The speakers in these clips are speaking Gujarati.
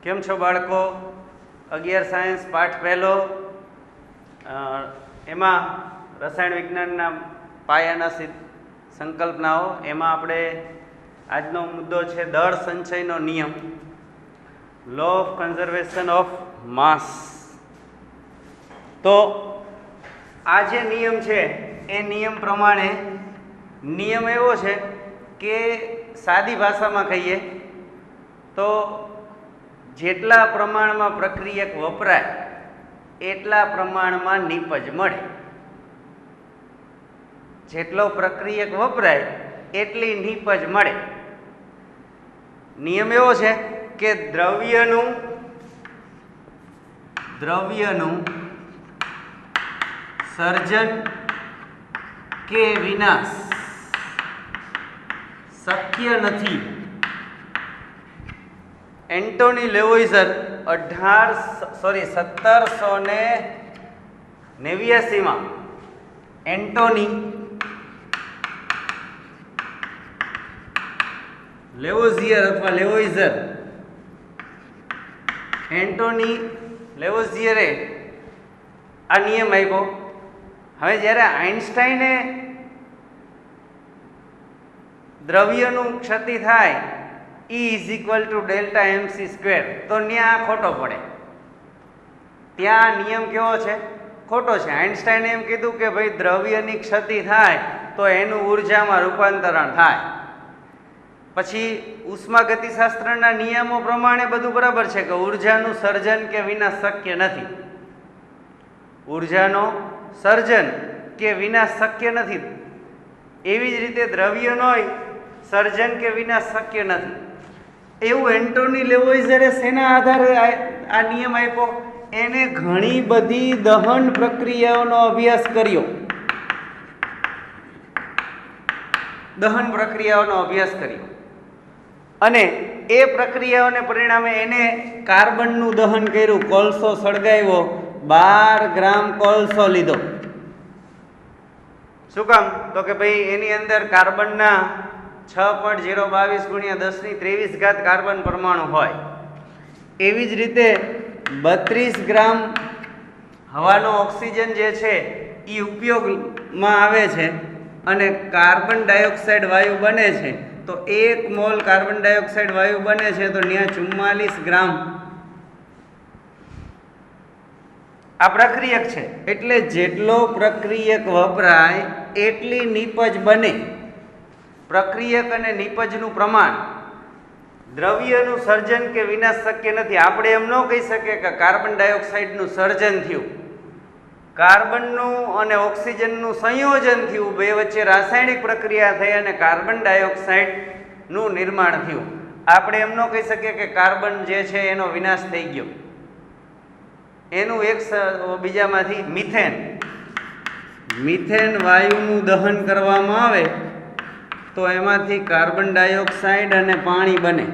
કેમ છો બાળકો? 11 સાયન્સ પાઠ પહેલો એમાં રસાયણ વિજ્ઞાનના પાયાના સંકલ્પનાઓ. એમાં આપણે આજનો મુદ્દો છે દળ સંચયનો નિયમ, law of conservation of mass. તો આ જે નિયમ છે એ નિયમ પ્રમાણે નિયમ એવો છે કે સાદી ભાષામાં કહીએ તો જેટલા પ્રમાણમાં પ્રક્રિયક વપરાય એટલા પ્રમાણમાં નીપજ મળે. જેટલો પ્રક્રિયક વપરાય એટલી નીપજ મળે. નિયમ એવો છે કે દ્રવ્યનું સર્જન કે વિનાશ શક્ય નથી. એન્ટોની લેવોઇઝર 1789 એન્ટોની લેવોઝિયર અથવા લેવોઇઝર એન્ટોની લેવોઝિયરે આ નિયમ આપ્યો. હવે જ્યારે આઇન્સ્ટાઈને દ્રવ્યનું ક્ષતિ થાય E = ડેલ્ટા mc², તો ત્યાં ખોટો પડે. ત્યાં નિયમ કેવો છે? ખોટો છે. આઇન્સ્ટાઈને એમ કીધું કે ભાઈ દ્રવ્યની ક્ષતિ થાય તો એનું ઉર્જામાં રૂપાંતરણ થાય. પછી ઉષ્માગતિશાસ્ત્રના નિયમો પ્રમાણે બધું બરાબર છે કે ઉર્જાનું સર્જન કે વિનાશ શક્ય નથી. ઉર્જાનો સર્જન કે વિનાશ શક્ય નથી. એવી જ રીતે દ્રવ્યનો સર્જન કે વિનાશ શક્ય નથી. એવું એન્ટોની લેવોઇઝરે શેના આધારે આ નિયમ આપ્યો? એને ઘણી બધી દહન પ્રક્રિયાઓનો અભ્યાસ કર્યો. અને એ પ્રક્રિયાઓને પરિણામે એને કાર્બનનું દહન કર્યું. કોલસો સળગાવ્યો, 12 ગ્રામ કોલસો લીધો. શું કામ? તો કે ભાઈ એની અંદર કાર્બનના 6.022 × 10⁻23 કાર્બન પરમાણુ હોય. એવી જ રીતે 32 ગ્રામ હવાનો ઓક્સિજન જે છે એ ઉપયોગમાં આવે છે અને કાર્બન ડાયોક્સાઇડ વાયુ બને છે. તો 1 મોલ કાર્બન ડાયોક્સાઇડ વાયુ બને છે તો ત્યાં 44 ગ્રામ આ પ્રક્રિયક છે. એટલે જેટલો પ્રક્રિયક વપરાય એટલી નીપજ બને. પ્રક્રિયક અને નીપજનું પ્રમાણ. દ્રવ્યનું સર્જન કે વિનાશ શક્ય નથી. આપણે એમ ન કહી શકીએ કે કાર્બન ડાયોક્સાઇડનું સર્જન થયું, કાર્બનનું અને ઓક્સિજનનું સંયોજન થયું, બે વચ્ચે રાસાયણિક પ્રક્રિયા થઈ અને કાર્બન ડાયોક્સાઇડનું નિર્માણ થયું. આપણે એમ ન કહી શકીએ કે કાર્બન જે છે એનો વિનાશ થઈ ગયો. એનું એક બીજામાંથી મિથેન વાયુનું દહન કરવામાં આવે તો એમાંથી કાર્બન ડાયોક્સાઇડ અને પાણી બને.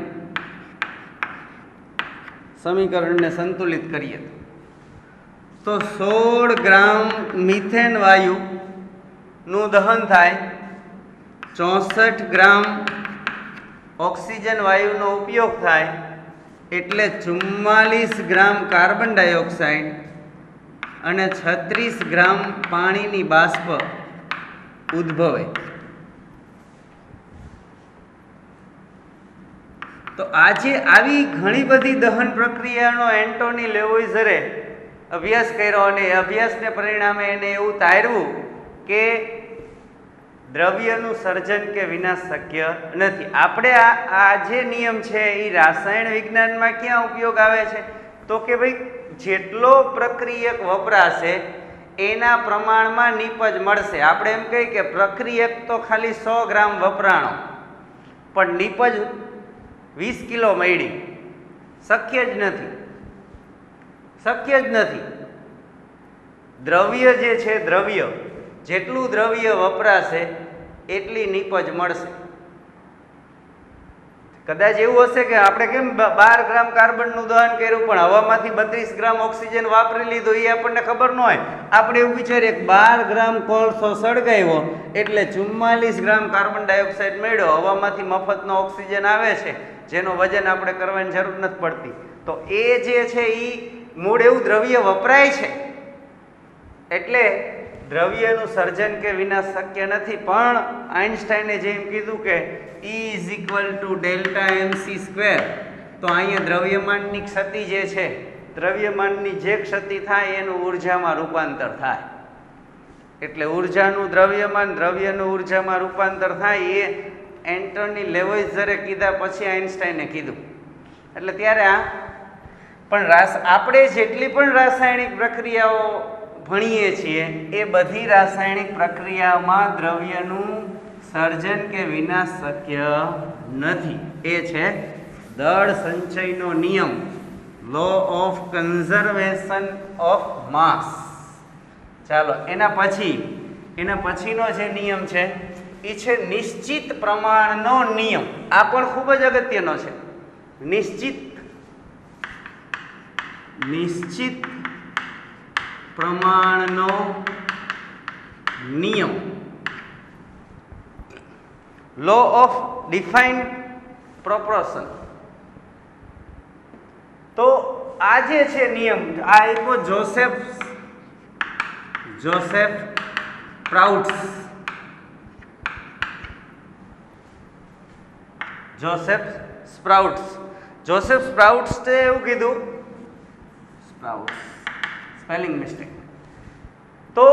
સમીકરણને સંતુલિત કરીએ તો 16 ગ્રામ મિથેન વાયુનું દહન થાય, 64 ગ્રામ ઓક્સિજન વાયુનો ઉપયોગ થાય, એટલે 44 ગ્રામ કાર્બન ડાયોક્સાઇડ અને 36 ગ્રામ પાણીની બાષ્પ ઉદ્ભવે. તો આજે આવી ઘણી બધી દહન પ્રક્રિયાનો એન્ટોની લેવોઇઝરે અભ્યાસ કર્યો અને એ અભ્યાસને પરિણામે એને એવું તાર્યું કે દ્રવ્યનું સર્જન કે વિનાશ શક્ય નથી. આપણે આ જે નિયમ છે એ રાસાયણ વિજ્ઞાનમાં ક્યાં ઉપયોગ આવે છે? તો કે ભાઈ જેટલો પ્રક્રિયક વપરાશે એના પ્રમાણમાં નીપજ મળશે. આપણે એમ કહીએ કે પ્રક્રિયક તો ખાલી 100 ગ્રામ વપરાણો પણ નીપજ 20 કિલો મળી. શક્ય જ નથી. દ્રવ્ય જે છે, જેટલું દ્રવ્ય વપરાશે એટલી નીપજ મળશે. કદાચ એવું હશે કે આપણે કેમ 12 ગ્રામ કાર્બનનું દહન કર્યું પણ હવામાંથી 32 ગ્રામ ઓક્સિજન વાપરી લીધો, એ આપણને ખબર ન હોય. આપણે એવું વિચારીએ કે 12 ગ્રામ કોલસો સળગાવ્યો એટલે 44 ગ્રામ કાર્બન ડાયોક્સાઇડ મળ્યો, હવામાંથી મફતનો ઓક્સિજન આવે છે જેનું વજન આપણે કરવાની જરૂર નથી પડતી. તો એ જે છે એ મૂળ એવું દ્રવ્ય વપરાય છે, એટલે દ્રવ્યનું સર્જન કે વિનાશ શક્ય નથી. પણ આઇન્સ્ટાઈને જેમ કીધું કે E = ડેલ્ટા mc સ્ક્વેર, તો અહીંયા દ્રવ્યમાનની ક્ષતિ જે છે, દ્રવ્યમાનની જે ક્ષતિ થાય એનું ઉર્જામાં રૂપાંતર થાય. એટલે ઉર્જાનું દ્રવ્યમાન, દ્રવ્યનું ઉર્જામાં રૂપાંતર થાય એ એન્ટોની લેવોઇઝરે કીધા પછી આઇન્સ્ટાઈને કીધું. એટલે ત્યારે આ પણ આપણે જેટલી પણ રાસાયણિક પ્રક્રિયાઓ ભણીએ છીએ એ બધી રાસાયણિક પ્રક્રિયામાં દ્રવ્યનું સર્જન કે વિનાશ શક્ય નથી. એ છે દળ સંચયનો નિયમ, law of conservation of mass. ચાલો એના પછીનો જે નિયમ છે એ છે નિશ્ચિત પ્રમાણનો નિયમ. આ પણ ખૂબ જ અગત્યનો છે. નિશ્ચિત પ્રમાણનો નિયમ, લો ઓફ ડિફાઇન્ડ પ્રોપોર્શન. તો આ જે છે નિયમ, આ આપ્યો જોસેફ સ્પ્રાઉટ્સ. જોસેફ સ્પ્રાઉટ્સે એવું કીધું, સ્પેલિંગ મિસ્ટેક. તો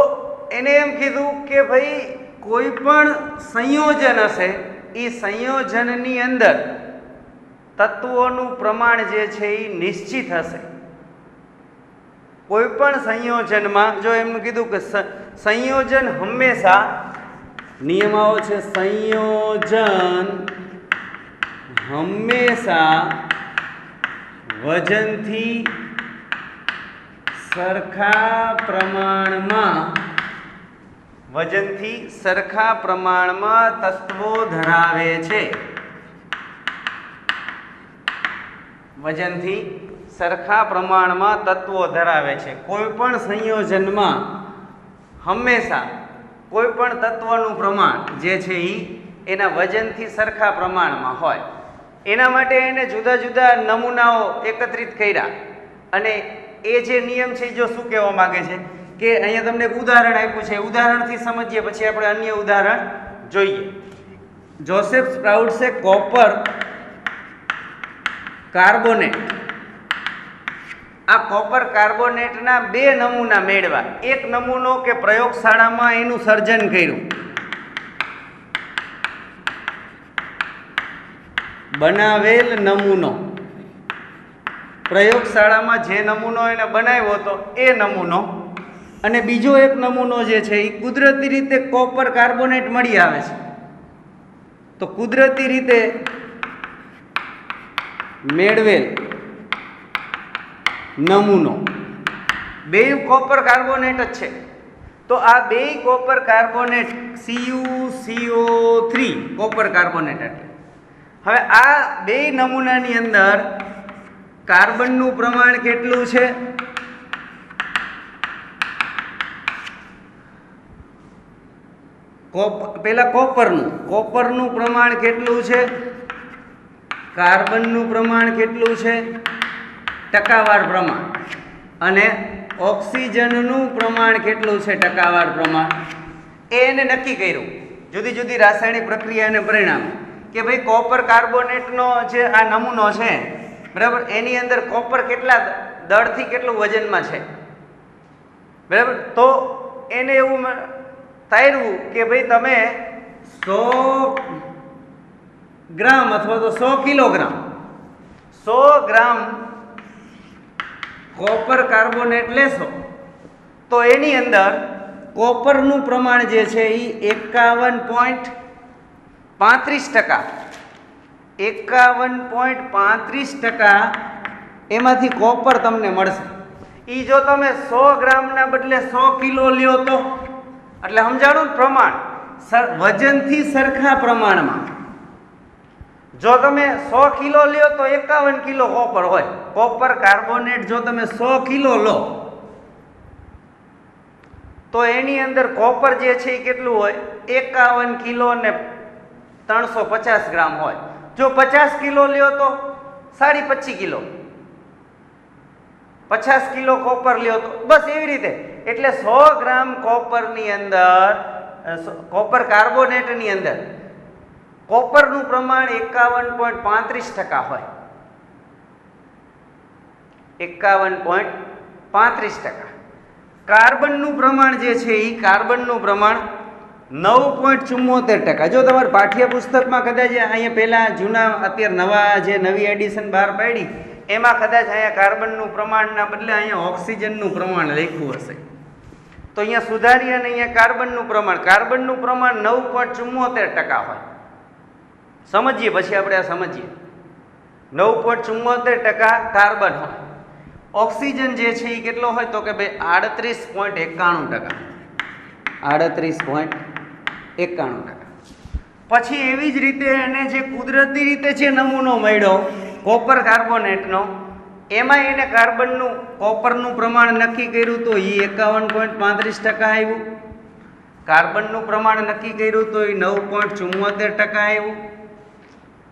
એને એમ કીધું કે ભાઈ કોઈ પણ સંયોજન હશે, એ સંયોજનની અંદર તત્વોનું પ્રમાણ જે છે એ નિશ્ચિત હશે. કોઈ પણ સંયોજનમાં જો એમનું કીધું કે સંયોજન હંમેશા, નિયમ આવો છે, સંયોજન હંમેશા વજનથી સરખા પ્રમાણમાં તત્વો ધરાવે છે. વજનથી સરખા પ્રમાણમાં તત્વો ધરાવે છે. કોઈ પણ સંયોજનમાં હંમેશા કોઈ પણ તત્વનું પ્રમાણ જે છે એ એના વજનથી સરખા પ્રમાણમાં હોય. એના માટે એને જુદા જુદા નમૂનાઓ એકત્રિત કર્યા. અને એ જે નિયમ છે જો શું કહેવા માંગે છે કે અહીંયા તમને એક ઉદાહરણ આપ્યું છે, ઉદાહરણથી સમજીએ પછી આપણે અન્ય ઉદાહરણ જોઈએ. જોસેફ સ્પ્રાઉટ્સે કોપર કાર્બોનેટ, આ કોપર કાર્બોનેટના 2 નમૂના મેળવ્યા. એક નમૂનો કે પ્રયોગશાળામાં એનું સર્જન કર્યું, બનાવેલ નમૂનો, પ્રયોગશાળામાં જે નમૂનો એને બનાવ્યો હતો એ નમૂનો, અને બીજો એક નમૂનો જે છે એ કુદરતી રીતે કોપર કાર્બોનેટ મળી આવે છે. તો કુદરતી રીતે મેળવેલ નમૂનો, 2 કોપર કાર્બોનેટ જ છે. તો આ 2 copper carbonate CuCO3 copper carbonate. એટલે હવે આ 2 નમૂનાની અંદર કાર્બનનું પ્રમાણ કેટલું છે? પેલા કોપરનું પ્રમાણ કેટલું છે, કાર્બનનું પ્રમાણ કેટલું છે, ટકાવાર પ્રમાણ, અને ઓક્સિજનનું પ્રમાણ કેટલું છે, ટકાવાર પ્રમાણ. એને નક્કી કર્યું જુદી જુદી રાસાયણિક પ્રક્રિયાને પરિણામે કે ભાઈ કોપર કાર્બોનેટનો જે આ નમૂનો છે, બરાબર, એની અંદર કોપર કેટલા દળથી કેટલું વજનમાં છે, બરાબર. તો એને એવું તાર્યું કે ભાઈ તમે 100 ગ્રામ અથવા તો 100 કિલોગ્રામ 100 ગ્રામ કોપર કાર્બોનેટ લેશો તો એની અંદર કોપરનું પ્રમાણ જે છે એ 51.35% એમાંથી કોપર તમને મળશે. એ જો તમે 100 ગ્રામના બદલે 100 કિલો લ્યો તો, એટલે સમજાણું પ્રમાણ વજનથી સરખા પ્રમાણમાં. જો તમે 100 કિલો લ્યો તો 51 કિલો કોપર હોય. કોપર કાર્બોનેટ જો તમે 100 કિલો લો તો એની અંદર કોપર જે છે એ કેટલું હોય, 51 કિલો ને 350 ગ્રામ હોય. જો 50 કિલો લ્યો તો 25.5 કિલો, 50 કિલો કોપર લ્યો તો બસ એવી રીતે. એટલે 100 ગ્રામ કોપરની અંદર, કોપર કાર્બોનેટની અંદર કોપરનું પ્રમાણ 51.35% હોય. 51.35%. કાર્બનનું પ્રમાણ જે છે એ કાર્બનનું પ્રમાણ 9.74%. જો તમારા પાઠ્યપુસ્તકમાં કદાચ અહીંયા પહેલાં જૂના અત્યારે નવા જે નવી એડિશન બહાર પાડી એમાં કદાચ અહીંયા કાર્બનનું પ્રમાણના બદલે અહીંયા ઓક્સિજનનું પ્રમાણ લખ્યું હશે, તો અહીંયા સુધારી અને અહીંયા કાર્બનનું પ્રમાણ 9.74% હોય. સમજીએ પછી આપણે આ સમજીએ. 9.74% કાર્બન હોય. ઓક્સિજન જે છે એ કેટલો હોય તો કે ભાઈ 38.91%. 38.91%. પછી એવી જ રીતે એને જે કુદરતી રીતે જે નમૂનો મળ્યો કોપર કાર્બોનેટનો, એમાં એને કોપરનું પ્રમાણ નક્કી કર્યું તો એ 51.35% આવ્યું. કાર્બનનું પ્રમાણ નક્કી કર્યું તો એ 9.74% આવ્યું.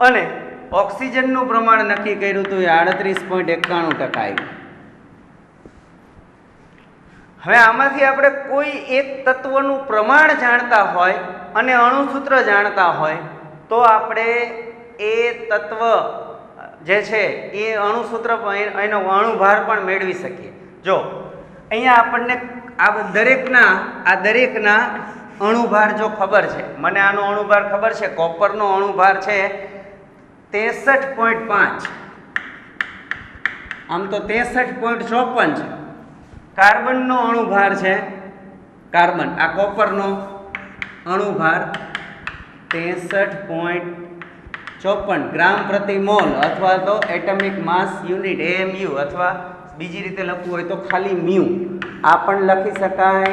અને ઓક્સિજનનું પ્રમાણ નક્કી કર્યું તો એ 38.91% આવ્યું. હવે આમાંથી આપણે કોઈ એક તત્વનું પ્રમાણ જાણતા હોય અને અણુસૂત્ર જાણતા હોય તો આપણે એ તત્વ જે છે એ અણુસૂત્ર એનો અણુભાર પણ મેળવી શકીએ. જો અહીંયા આપણને આ દરેકના અણુભાર જો ખબર છે, મને આનો અણુભાર ખબર છે, કોપરનો અણુભાર છે 63.5, આમ તો 63.54 છે. કાર્બનનો અણુભાર છે, આ કોપરનો અણુભાર 63.54 ગ્રામ પ્રતિ મોલ, અથવા તો એટમિક માસ યુનિટ AMU, અથવા બીજી રીતે લખવું હોય તો ખાલી મ્યુ. આ પણ લખી શકાય,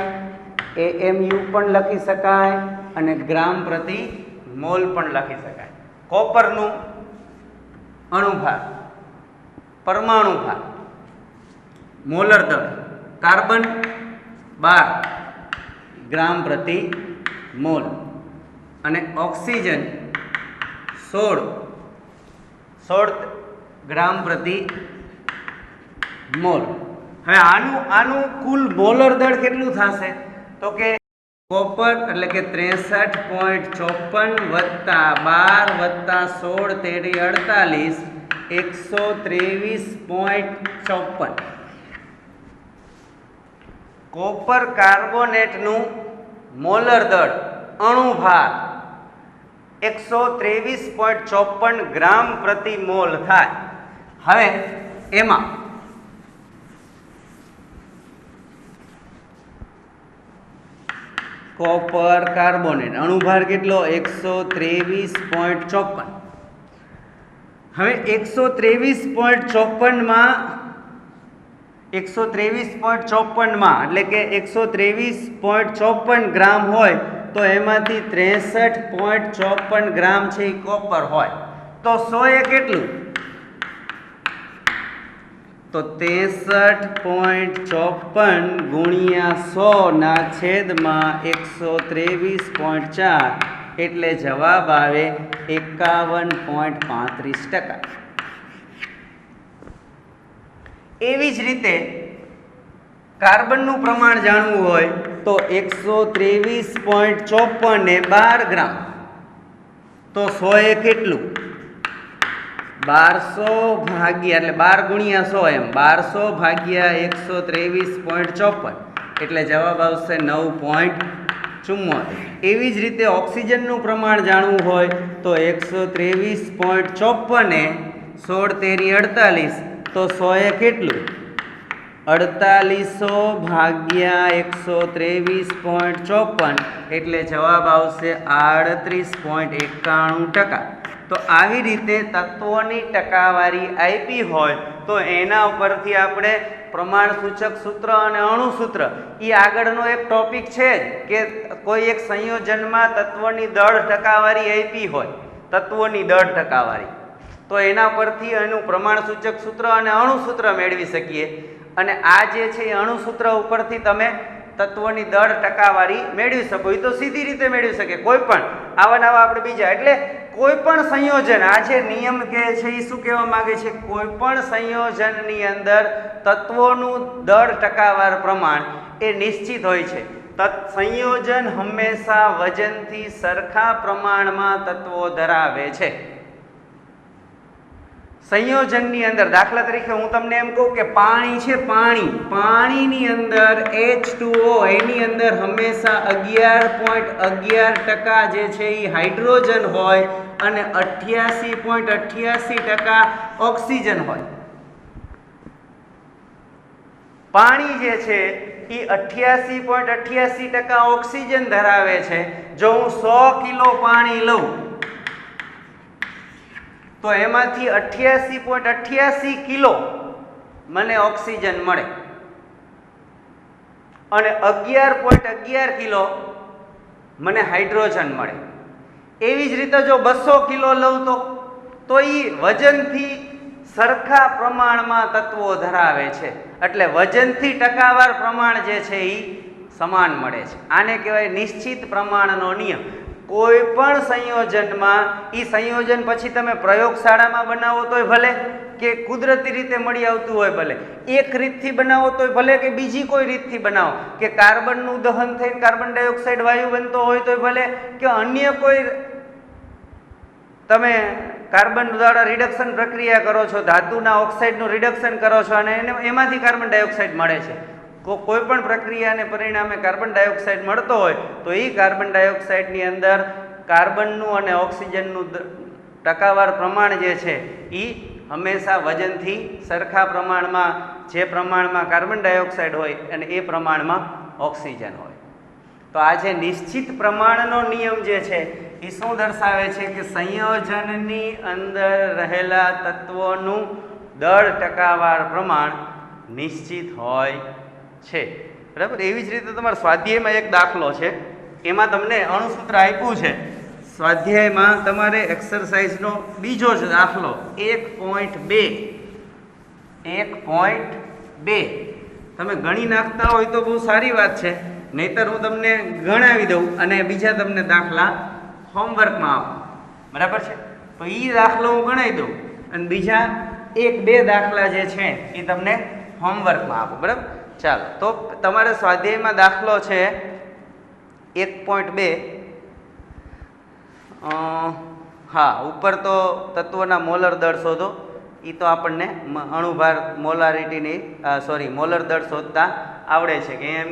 AMU પણ લખી શકાય અને ગ્રામ પ્રતિ મોલ પણ લખી શકાય. કોપરનું અણુભાર, પરમાણુ ભાર, મોલર દળ, કાર્બન 12 ગ્રામ પ્રતિ મોલ અને ઓક્સિજન 16 ગ્રામ પ્રતિ મોલ. હવે આનું કુલ મોલર દળ કેટલું થશે તો કે કોપર એટલે કે 63.54 વત્તા 12 વત્તા 16 તેરી 48 123.54. કોપર કાર્બોનેટનું મોલર દળ અણુભાર 123.54 ગ્રામ પ્રતિ મોલ થાય. હવે એમાં કોપર કાર્બોનેટ અણુભાર કેટલો 123.54. હવે 123.54 એટલે કે 123.54 ગ્રામ હોય તો એમાંથી 63.54 ગ્રામ છે એ કોપર હોય તો 100 એ કેટલું તો 63.54 ગુણ્યા 100 ના છેદમાં 123.4 એટલે જવાબ આવે 51.35%. એવી જ રીતે કાર્બનનું પ્રમાણ જાણવું હોય તો 123.54 ને 12 ગ્રામ તો 100 એ કેટલું 1200 ભાગ્યા એટલે 12 ગુણ્યા 100 એમ 1200 ભાગ્યા 123.54 એટલે જવાબ આવશે 9.74. એવી જ રીતે ઓક્સિજનનું પ્રમાણ જાણવું હોય તો 123.54 ને 16 તેરી 48 તો 100 એ કેટલું 4800 ભાગ્યા 123.54 એટલે જવાબ આવશે 38.91%. તો આવી રીતે તત્વોની ટકાવારી આપી હોય તો એના ઉપરથી આપણે પ્રમાણ સૂચક સૂત્ર અને અણુસૂત્ર એ આગળનો એક ટોપિક છે જ કે કોઈ એક સંયોજનમાં તત્વોની દળ ટકાવારી આપી હોય, તત્વોની દળ ટકાવારી, તો એના પરથી એનું પ્રમાણ સૂચક સૂત્ર અને અણુસૂત્ર મેળવી શકીએ. અને આ જે છે એ અણુસૂત્ર ઉપરથી તમે તત્વોની દળ ટકાવારી મેળવી શકો. એ તો સીધી રીતે મેળવી શકે કોઈ પણ આવા નવા આપણે બીજા. એટલે કોઈ પણ સંયોજન, આ જે નિયમ કહે છે એ શું કહેવા માંગે છે? કોઈ પણ સંયોજનની અંદર તત્વોનું દળ ટકાવાર પ્રમાણ એ નિશ્ચિત હોય છે. સંયોજન હંમેશા વજનથી સરખા પ્રમાણમાં તત્વો ધરાવે છે. સંયોજનની અંદર દાખલા તરીકે હું તમને એમ કહું કે પાણી છે, પાણીની અંદર H2O એની અંદર હંમેશા 11.11% જે છે એ હાઇડ્રોજન હોય અને 88.88% ઓક્સિજન હોય. પાણી જે છે એ 88.88% ઓક્સિજન ધરાવે છે. જો હું 100 કિલો પાણી લઉં તો એમાંથી 88.88 કિલો મને ઓક્સિજન મળે અને 11.11 કિલો મને હાઇડ્રોજન મળે. એવી જ રીતે જો 200 કિલો લઉં તો એ વજનથી સરખા પ્રમાણમાં તત્વો ધરાવે છે, એટલે વજનથી ટકાવાર પ્રમાણ જે છે એ સમાન મળે છે. આને કહેવાય નિશ્ચિત પ્રમાણનો નિયમ. કોઈ પણ સંયોજનમાં એ સંયોજન પછી તમે પ્રયોગશાળામાં બનાવો તોય ભલે કે કુદરતી રીતે મળી આવતું હોય ભલે, એક રીતથી બનાવો તોય ભલે કે બીજી કોઈ રીતથી બનાવો, કે કાર્બનનું દહન થઈને કાર્બન ડાયોક્સાઇડ વાયુ બનતો હોય તોય ભલે, કે અન્ય કોઈ તમે કાર્બન દ્વારા રિડક્શન પ્રક્રિયા કરો છો, ધાતુના ઓક્સાઇડનું રિડક્શન કરો છો અને એમાંથી કાર્બન ડાયોક્સાઇડ મળે છે. કોઈ પણ પ્રક્રિયાને પરિણામે કાર્બન ડાયોક્સાઇડ મળતો હોય તો એ કાર્બન ડાયોક્સાઇડની અંદર કાર્બનનું અને ઓક્સિજનનું ટકાવાર પ્રમાણ જે છે એ હંમેશા વજનથી સરખા પ્રમાણમાં, જે પ્રમાણમાં કાર્બન ડાયોક્સાઇડ હોય અને એ પ્રમાણમાં ઓક્સિજન હોય. તો આ જે નિશ્ચિત પ્રમાણનો નિયમ જે છે એ શું દર્શાવે છે? કે સંયોજનની અંદર રહેલા તત્વોનું દળ ટકાવાર પ્રમાણ નિશ્ચિત હોય છે. બરાબર. એવી જ રીતે તમારા સ્વાધ્યાયમાં એક દાખલો છે, એમાં તમને અણુસૂત્ર આપ્યું છે. સ્વાધ્યાયમાં તમારે એક્સરસાઇઝનો બીજો જ દાખલો 1.2 તમે ગણી નાખતા હોય તો બહુ સારી વાત છે, નહીતર હું તમને ગણાવી દઉં અને બીજા તમને દાખલા હોમવર્કમાં આપું. બરાબર છે? તો એ દાખલો હું ગણાવી દઉં અને બીજા 1-2 દાખલા જે છે એ તમને હોમવર્કમાં આપું. બરાબર. ચાલો, તો તમારે સ્વાધ્યાયમાં દાખલો છે 1.2. હા, ઉપર તો તત્વોના મોલર દળ શોધો, એ તો આપણને અણુભાર મોલર દળ શોધતા આવડે છે કે એમ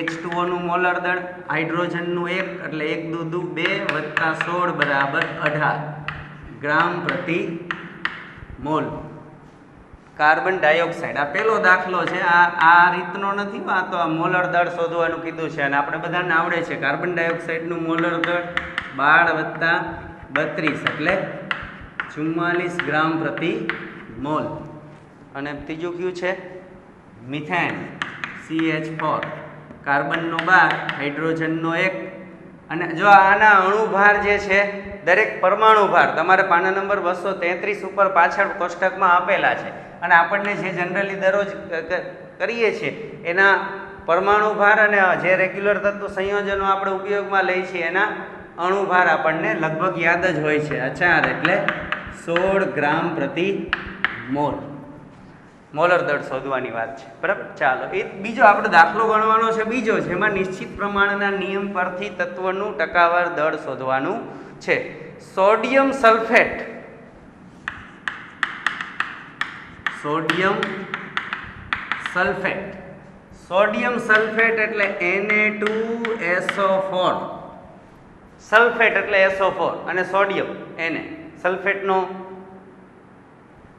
H2O નું મોલર દળ, હાઇડ્રોજનનું 1 એટલે 1 × 2 = 2 + 16 = 18 ગ્રામ પ્રતિ મોલ. કાર્બન ડાયોક્સાઇડ, આ પહેલો દાખલો છે, આ રીતનો નથી, આ તો આ મોલર દળ શોધવાનું કીધું છે અને આપણે બધાને આવડે છે. કાર્બન ડાયોક્સાઇડનું મોલર દળ 12 + 32 એટલે 44 ગ્રામ પ્રતિ મોલ. અને ત્રીજું કયું છે? Methane, CH4, કાર્બનનો 12, હાઇડ્રોજનનો 1. અને જો આના અણુભાર જે છે, દરેક પરમાણુ ભાર તમારે પાના નંબર 233 ઉપર પાછળ કોષ્ટકમાં આપેલા છે અને આપણને જે જનરલી દરરોજ કરીએ છીએ એના પરમાણુ ભાર અને જે રેગ્યુલર તત્વ સંયોજનો આપણે ઉપયોગમાં લઈએ છીએ એના અણુભાર આપણને લગભગ યાદ જ હોય છે. 4 એટલે 16 ગ્રામ પ્રતિ મોલ. મોલર દળ શોધવાની વાત છે. બરાબર. ચાલો, એ બીજો આપણે દાખલો ગણવાનો છે, બીજો જેમાં નિશ્ચિત પ્રમાણના નિયમ પરથી તત્વનું ટકાવાર દળ શોધવાનું છે. સોડિયમ સલ્ફેટ, સોડિયમ સલ્ફેટ એટલે Na2SO4. સલ્ફેટ એટલે SO4 અને સોડિયમ Na. સલ્ફેટનો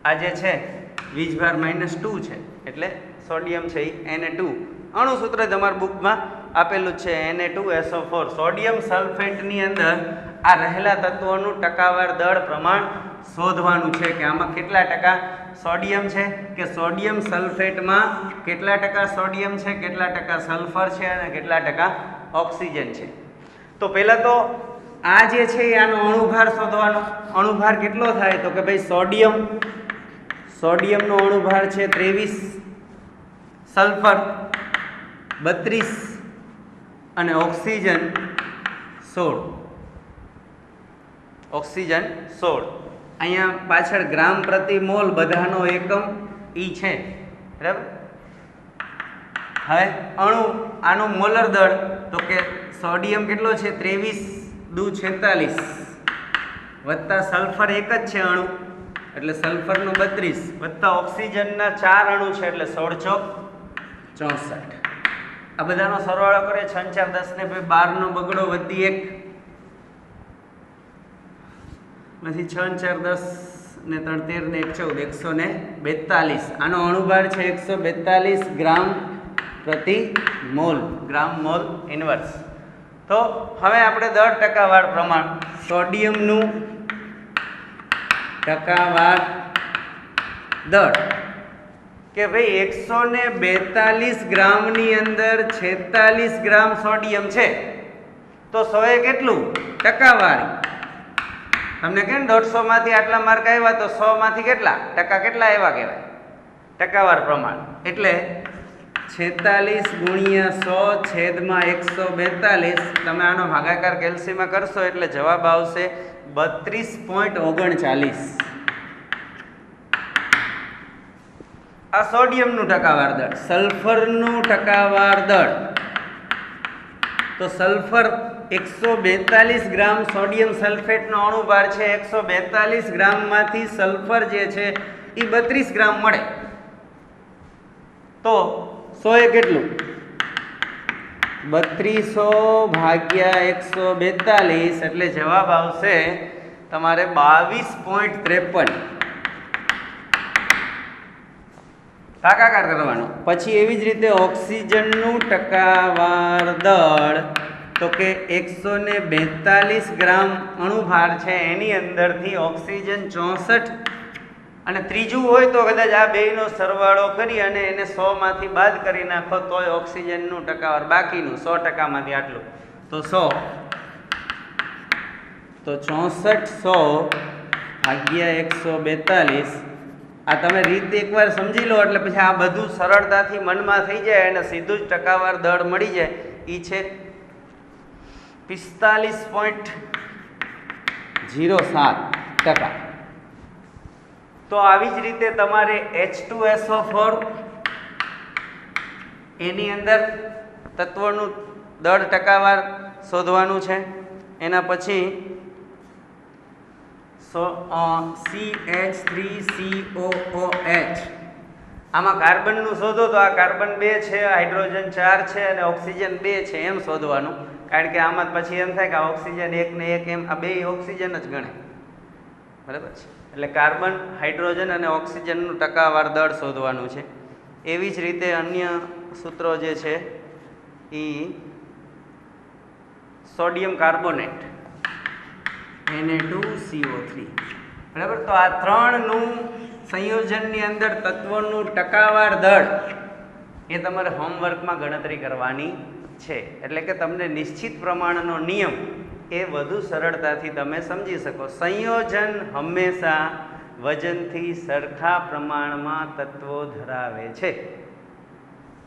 આ જે છે વીજભાર -2 છે એટલે સોડિયમ છે એ Na2. અણુસૂત્ર તમારા બુકમાં આપેલું છે Na2SO4. સોડિયમ સલ્ફેટની અંદર આ રહેલા તત્વોનું ટકાવાર દળ પ્રમાણ શોધવાનું છે કે આમાં કેટલા ટકા સોડિયમ છે, કે સોડિયમ સલ્ફેટમાં કેટલા ટકા સોડિયમ છે, કેટલા ટકા સલ્ફર છે અને કેટલા ટકા ઓક્સિજન છે. તો પહેલાં તો આ જે છે આનો અણુભાર શોધવાનો. અણુભાર કેટલો થાય? તો કે ભાઈ સોડિયમનો અણુભાર છે 23, સલ્ફર 32 અને ઓક્સિજન 16. ઓક્સિજન 16. અહીંયા પાછળ ગ્રામ પ્રતિ મોલ બધાનો એકમ ઈ છે, બરાબર. હવે અણુ આનું મોલર દળ તો કે સોડિયમ કેટલો છે 23×46 વત્તા સલ્ફર એક જ છે અણુ એટલે સલ્ફરનું 32 વત્તા ઓક્સિજનના 4 અણુ છે એટલે 16×64. આ બધાનો સરવાળો કરે 6 4 10 ને 12 નો બગડો વધી 1 પછી 6 4 10 ને 3 13 ને 1 14 142. આનો અણુભાર છે 142 ગ્રામ પ્રતિ મોલ, ગ્રામ મોલ ઇન્વર્સ. તો હવે આપણે દળ ટકાવાર પ્રમાણ સોડિયમનું ટકાવાર દળ કે ભાઈ 142 ગ્રામની અંદર 46 ગ્રામ સોડિયમ છે તો 100 એ કેટલું ટકાવારી. તમને કેમ 150 માંથી આટલા માર્ક આવ્યા તો 100 માંથી કેટલા ટકા કેટલા આવ્યા કહેવાય ટકાવાર પ્રમાણ. એટલે 46×100/142 તમે આનો ભાગાકાર કેલ્સીમાં કરશો એટલે જવાબ આવશે 32.39. આ સોડિયમનું ટકાવાર દળ. સલ્ફરનું ટકાવાર દળ તો સલ્ફર 142 ગ્રામ સોડિયમ સલ્ફેટનો અણુભાર છે 142 ગ્રામમાંથી સલ્ફર જે છે એ 32 ગ્રામ મળે તો 100 એ કેટલું 3200/142 એટલે જવાબ આવશે તમારે 22.53. ભાગાકાર કરવાનો. પછી એવી જ રીતે ઓક્સિજનનું ટકાવાર દળ તો કે 142 ગ્રામ અણુભાર છે એની અંદરથી ઓક્સિજન 64 અને ત્રીજું હોય તો કદાચ આ બેયનો સરવાળો કરી અને એને 100 માંથી બાદ કરી નાખો તોય ઓક્સિજનનું ટકાવાર બાકીનું 100% માંથી આટલું તો 100 તો 6400/142. આ તમે રીત એકવાર સમજી લો એટલે પછી આ બધું સરળતાથી મનમાં થઈ જાય અને સીધું જ ટકાવાર દળ મળી જાય. એ છે 45.07%. તો આવી જ રીતે તમારે H2SO4 એની અંદર તત્વનું દળ ટકાવાર શોધવાનું છે. એના પછી CH3COOH આમાં કાર્બનનું શોધો તો આ કાર્બન 2 છે, હાઇડ્રોજન 4 છે અને ઓક્સિજન 2 છે એમ શોધવાનું. કારણ કે આમાં પછી એમ થાય કે આ ઓક્સિજન 1 ને 1 એમ આ બે ઓક્સિજન જ ગણે, બરાબર છે. એટલે કાર્બન, હાઇડ્રોજન અને ઓક્સિજનનું ટકાવાર દળ શોધવાનું છે. એવી જ રીતે અન્ય સૂત્રો જે છે એ સોડિયમ કાર્બોનેટ Na2CO3, બરાબર. તો આ ત્રણનું સંયોજનની અંદર તત્વોનું ટકાવાર દળ એ તમારે હોમવર્કમાં ગણતરી કરવાની છે. એટલે કે તમને નિશ્ચિત પ્રમાણનો નિયમ એ વધુ સરળતાથી તમે સમજી શકો. સંયોજન હંમેશા વજનથી સરખા પ્રમાણમાં તત્વો ધરાવે છે.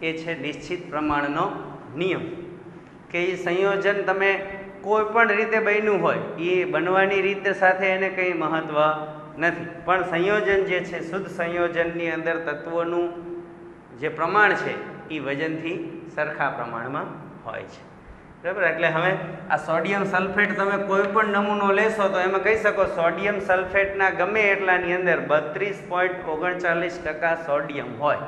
એ છે નિશ્ચિત પ્રમાણનો નિયમ કે એ સંયોજન તમે કોઈ પણ રીતે બન્યું હોય એ બનવાની રીતે સાથે એને કંઈ મહત્ત્વ નથી, પણ સંયોજન જે છે શુદ્ધ સંયોજનની અંદર તત્વોનું જે પ્રમાણ છે એ વજનથી સરખા પ્રમાણમાં હોય છે, બરાબર. એટલે હવે આ સોડિયમ સલ્ફેટ તમે કોઈ પણ નમૂનો લેશો તો એમાં કહી શકો સોડિયમ સલ્ફેટના ગમે એટલાની અંદર 32.39% સોડિયમ હોય.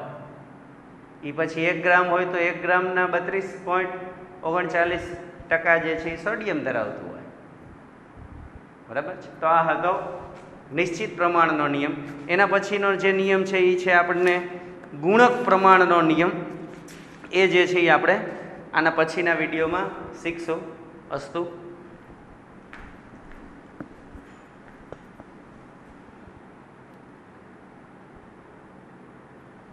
એ પછી 1 ગ્રામ હોય તો 1 ગ્રામના 32.39% જે છે એ સોડિયમ ધરાવતું હોય, બરાબર છે. તો આ હતો નિશ્ચિત પ્રમાણનો નિયમ. એના પછીનો જે નિયમ છે એ છે આપણને ગુણક પ્રમાણનો નિયમ. એ જે છે એ આપણે આના પછીના વિડીયોમાં શીખશું. અસ્તુ.